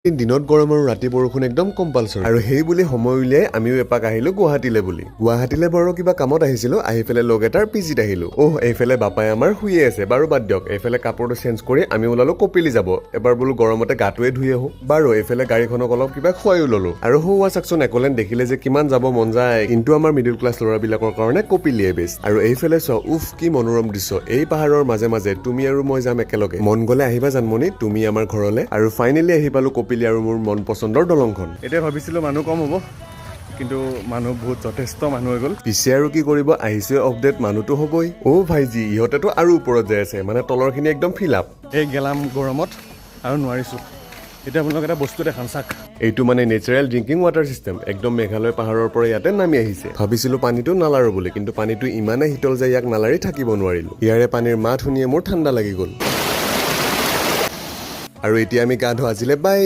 দিনত গৰম আৰু ৰাতি বৰষুণ একদম কম্পালচৰি আৰু সেই বুলি সময় উলিয়াই আমিও এপাক আহিলো গুৱাহাটীলৈ বুলি। গুৱাহাটীলৈ বাৰু কিবা কামত আহিছিলো, আহি পেলাই লগ এটাৰ পিজিত আহিলো। এইফালে বাপাই আমাৰ শুয়ে আছে, বাৰু বাদ দিয়ক। এইফালে কাপোৰটো চেঞ্জ কৰি আমি ওলালো কপিলি যাব। এবাৰ বোলো গৰমতে গাটোৱে ধুই আহো। বাৰু এইফালে গাড়ীখনক অলপ কিবা খুৱাইও ললো আৰু হোৱা চাকচোন একলেন দেখিলে যে কিমান যাব মন যায়, কিন্তু আমাৰ মিডিল ক্লাছ ল'ৰাবিলাকৰ কাৰণে কপিলিয়ে বেষ্ট। আৰু এইফালে চোৱা, উফ কি মনোৰম দৃশ্য। এই পাহাৰৰ মাজে মাজে তুমি আৰু মই যাম একেলগে। মন গলে আহিবা জানমণি তুমি আমাৰ ঘৰলে। আৰু ফাইনেলি আহি পালো কপিলি আৰু মোৰ মন পচন্দৰ দলংখন। এতিয়া ভাবিছিলো মানুহ কম হ'ব, কিন্তু মানুহ বহুত যথেষ্ট মানুহ হৈ গ'ল। পিছে আৰু কি কৰিব, আহিছে আপডেট মানুহটো হ'বই। ভাইজি ইহঁতেতো আৰু ওপৰত যাই আছে, মানে তলৰখিনি একদম ফিল আপ। এই গেলাম গৰমত আৰু নোৱাৰিছো। এতিয়া আপোনালোক এটা বস্তু দেখাম চাক। এইটো মানে নেচাৰেল ড্ৰিংকিং ৱাটাৰ চিষ্টেম, একদম মেঘালয় পাহাৰৰ পৰা ইয়াতে নামি আহিছে। ভাবিছিলো পানীটো নালাৰো বুলি, কিন্তু পানীটো ইমানে শীতল যে ইয়াক নালাৰি থাকিব নোৱাৰিলো। ইয়াৰে পানীৰ মাত শুনিয়ে মোৰ ঠাণ্ডা লাগি গ'ল। আৰু এতিয়া আমি গা ধোৱা আজিলে বাই।